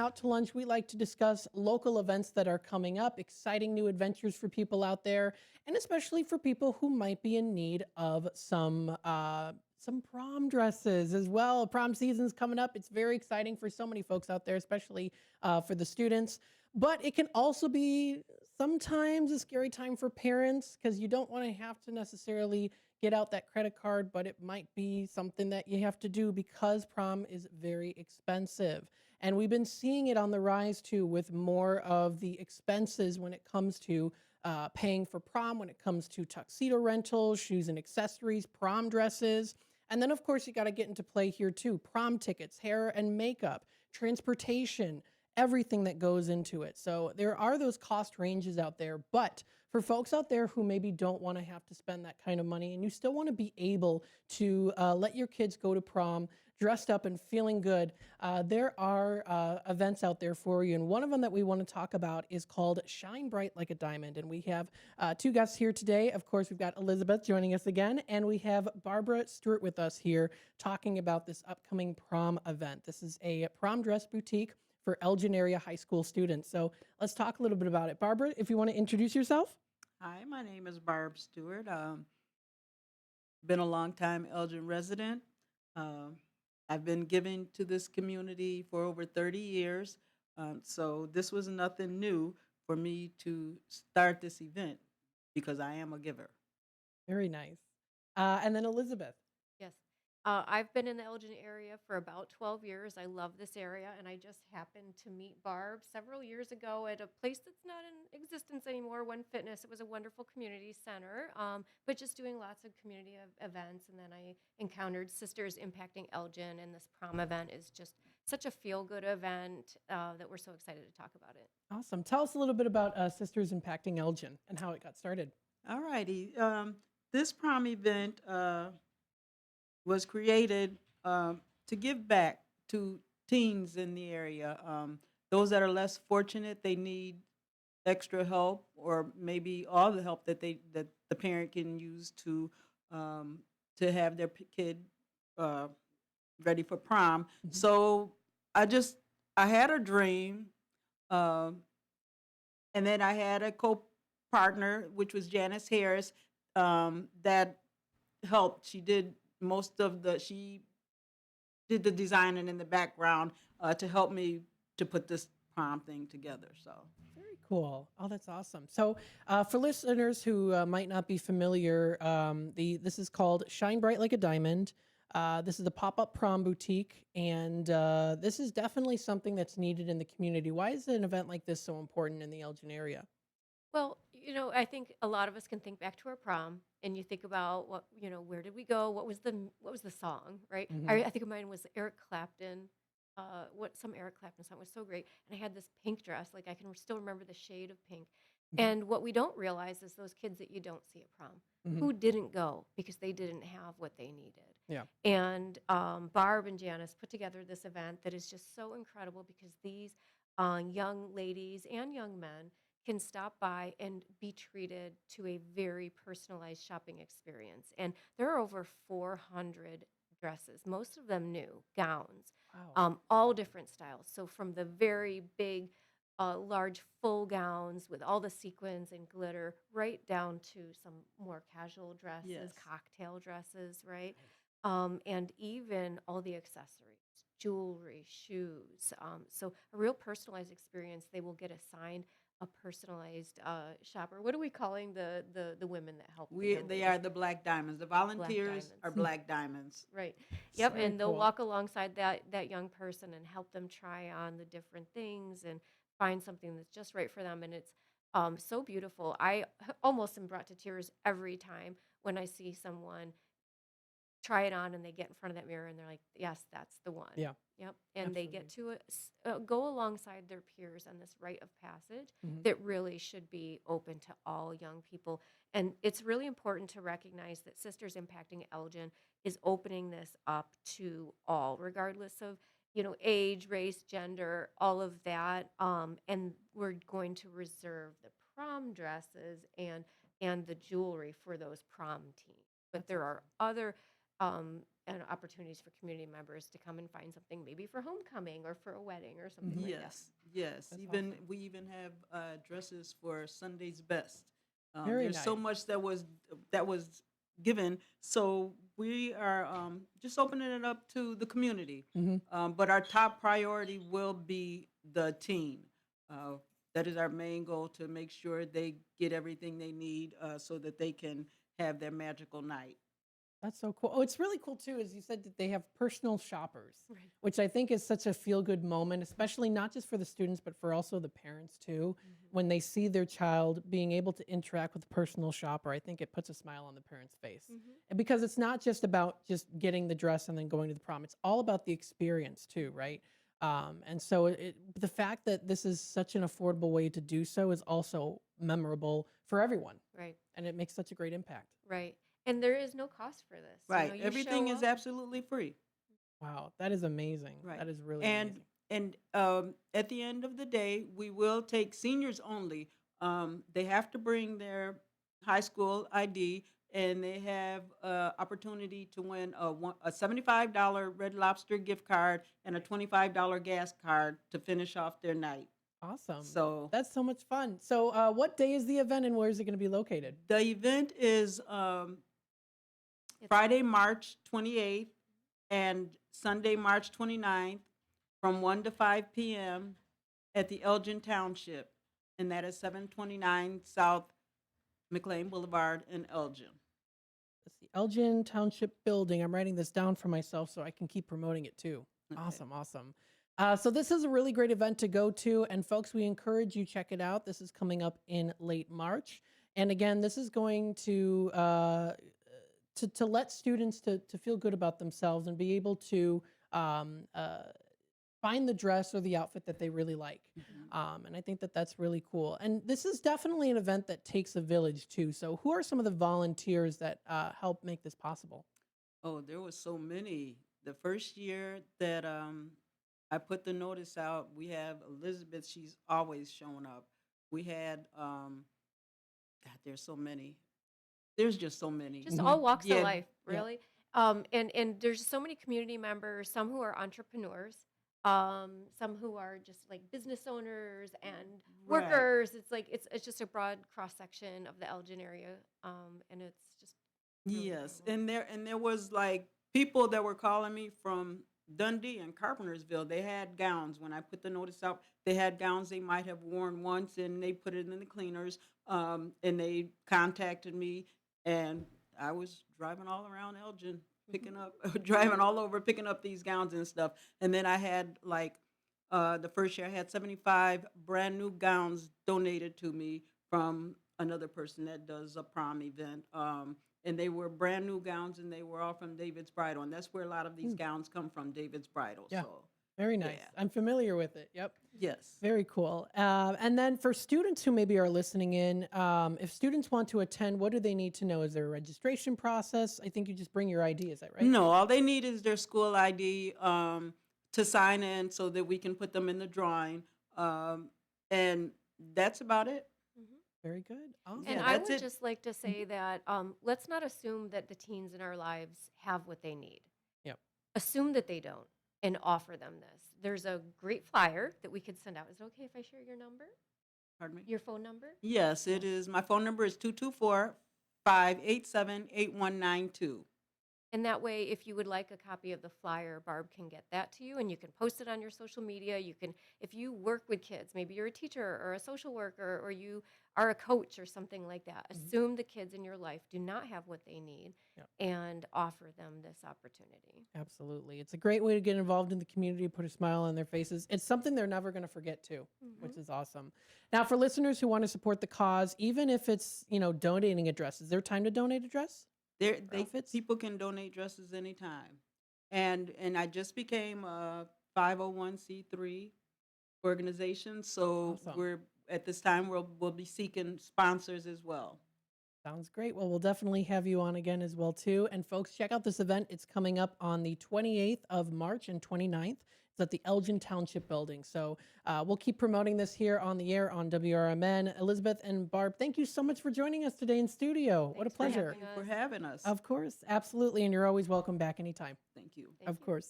Out to lunch, we like to discuss local events that are coming up, exciting new adventures for people out there, and especially for people who might be in need of some prom dresses as well. Prom season's coming up. It's very exciting for so many folks out there, especially for the students. But it can also be sometimes a scary time for parents because you don't want to have to necessarily get out that credit card, but it might be something that you have to do because prom is very expensive. And we've been seeing it on the rise too, with more of the expenses when it comes to paying for prom, when it comes to tuxedo rentals, shoes and accessories, prom dresses. And then, of course, you got to get into play here too: prom tickets, hair and makeup, transportation, everything that goes into it. So there are those cost ranges out there. But for folks out there who maybe don't want to have to spend that kind of money and you still want to be able to let your kids go to prom dressed up and feeling good, there are events out there for you. And one of them that we want to talk about is called Shine Bright Like a Diamond. And we have two guests here today. Of course, we've got Elizabeth joining us again, and we have Barbara Stewart with us here talking about this upcoming prom event. This is a prom dress boutique for Elgin area high school students. So let's talk a little bit about it. Barbara, if you want to introduce yourself. Hi, my name is Barb Stewart. Been a long time Elgin resident. Um, I've been giving to this community for over 30 years. So this was nothing new for me to start this event because I am a giver. Very nice. And then Elizabeth. Yes. I've been in the Elgin area for about 12 years. I love this area, and I just happened to meet Barb several years ago at a place that's not in existence anymore, One Fitness. It was a wonderful community center, but just doing lots of community events. And then I encountered Sisters Impacting Elgin, and this prom event is just such a feel good event that we're so excited to talk about it. Awesome. Tell us a little bit about Sisters Impacting Elgin and how it got started. All righty. This prom event was created to give back to teens in the area. Those that are less fortunate, they need extra help, or maybe all the help that the parent can use um, to have their kid uh, ready for prom. Mhm. So I just I had a dream, um, and then I had a co-partner, which was Janice Harris, that helped. She did the designing in the background to help me to put this prom thing together. So. Very cool. Oh, that's awesome. So, for listeners who might not be familiar, the this is called Shine Bright Like a Diamond. This is a pop-up prom boutique, and this is definitely something that's needed in the community. Why is an event like this so important in the Elgin area? Well, I think a lot of us can think back to our prom, and you think about where did we go? What was the song, right? I, Hmm. I think of mine was Eric Clapton. What some Eric Clapton song was so great, and I had this pink dress. Like I can still remember the shade of pink. Hmm. And what we don't realize is those kids that you don't see at prom Hmm. who didn't go because they didn't have what they needed. Yeah. And Barb and Janice put together this event that is just so incredible because these young ladies and young men can stop by and be treated to a very personalized shopping experience. And there are over 400 dresses, most of them new, gowns, Wow. all different styles. So from the very big, large full gowns with all the sequins and glitter, right down to some more casual dresses, Yes. cocktail dresses, right? And even all the accessories, jewelry, shoes. So a real personalized experience. They will get assigned a personalized shopper. What are we calling the women that help the young They ladies? are the Black Diamonds. The Black volunteers are diamonds. Black Diamonds. Right. Yep. So And they'll cool. walk alongside that young person and help them try on the different things and find something that's just right for them. And it's so beautiful. I almost am brought to tears every time when I see someone try it on and they get in front of that mirror and they're like, yes, that's the one. Yeah. Yep. And they get Absolutely. to go alongside their peers on this rite of passage Hmm. that really should be open to all young people. And it's really important to recognize that Sisters Impacting Elgin is opening this up to all, regardless of, age, race, gender, all of that. And we're going to reserve the prom dresses and the jewelry for those prom teams. But That's there are awesome. other and opportunities for community members to come and find something maybe for homecoming or for a wedding or something like that. Yes, yes. That's Even awesome. we even have dresses for Sunday's best. Very There's so nice. much that was given. So we are just opening it up to the community. Mhm. But our top priority will be the teen. Uh, that is our main goal, to make sure they get everything they need so that they can have their magical night. That's so cool. Oh, it's really cool too, as you said that they have personal shoppers, Right. which I think is such a feel good moment, especially not just for the students, but for also the parents too. Mhm. When they see their child being able to interact with a personal shopper, I think it puts a smile on the parent's face. Mhm. And because it's not just about just getting the dress and then going to the prom, it's all about the experience too, right? And so the fact that this is such an affordable way to do so is also memorable for everyone. Right. And it makes such a great impact. Right. And there is no cost for this. Right. You Everything show is up. absolutely free. Wow, that is amazing. Right. That is really And amazing. at the end of the day, we will take seniors only. They have to bring their high school ID, and they have opportunity to win a $75 Red Lobster gift card and a $25 gas card to finish off their night. Awesome. So That's so much fun. So, what day is the event and where is it going to be located? the event is It's Friday, March 28th and Sunday, March 29th from 1 to 5 p.m. at the Elgin Township, and that is 729 South McLean Boulevard in Elgin. That's the Elgin Township Building. I'm writing this down for myself so I can keep promoting it too. Okay. Awesome, awesome. So this is a really great event to go to, and folks, we encourage you check it out. This is coming up in late March, and again, this is going to let students to feel good about themselves and be able to um, uh, find the dress or the outfit that they really like. Mhm. And I think that that's really cool. And this is definitely an event that takes a village too. So, who are some of the volunteers that help make this possible? Oh, there was so many. The first year that I put the notice out, we have Elizabeth. She's always showing up. We had God. There's so many. There's just so many. just Hmm. all walks of Yeah. life, Yeah. really. And there's so many community members, some who are entrepreneurs, some who are just like business owners and Right. workers. It's just a broad cross section of the Elgin area, and it's just really Yes, incredible. and there was like people that were calling me from Dundee and Carpentersville. They had gowns when I put the notice out. They had gowns they might have worn once, and they put it in the cleaners. And they contacted me, and I was driving all around Elgin, Mhm. picking up, driving all over, picking up these gowns and stuff. And then I had like the first year I had 75 brand new gowns donated to me from another person that does a prom event. And they were brand new gowns, and they were all from David's Bridal, and that's where a lot of these Mm, gowns come from, David's Bridal. yeah, So very nice. yeah, I'm familiar with it. Yep. yes. Very cool. And then for students who maybe are listening in, if students want to attend, what do they need to know? Is there a registration process? I think you just bring your ID. Is that right? No, all they need is their school ID to sign in so that we can put them in the drawing. And that's about it. Mhm. Very good. And Yeah, Awesome. I that's would it. just like to say that let's not assume that the teens in our lives have what they need. Yep. Assume that they don't and offer them this. There's a great flyer that we could send out. Is it okay if I share your number, Pardon me? your phone number? Yes, Yeah. it is. My phone number is 224-587-8192. And that way, if you would like a copy of the flyer, Barb can get that to you and you can post it on your social media. You can, if you work with kids, maybe you're a teacher or a social worker or you are a coach or something like that, Mhm. assume the kids in your life do not have what they need Yep. and offer them this opportunity. Absolutely. It's a great way to get involved in the community, put a smile on their faces. It's something they're never going to forget too, which Hmm. is awesome. Now, for listeners who want to support the cause, even if it's, donating a dress, is there time to donate a dress or They outfits? people can donate dresses anytime. And I just became a 501c3 organization, so Awesome. we're at this time we'll be seeking sponsors as well. Sounds great. Well, we'll definitely have you on again as well too. And folks, check out this event. It's coming up on the 28th of March and 29th. It's at the Elgin Township Building. So we'll keep promoting this here on the air on WRMN. Elizabeth and Barb, thank you so much for joining us today in studio. What a Thanks for pleasure. having For us. having us. Of course, absolutely. And you're always welcome back anytime. Thank you. Thank Of you. course.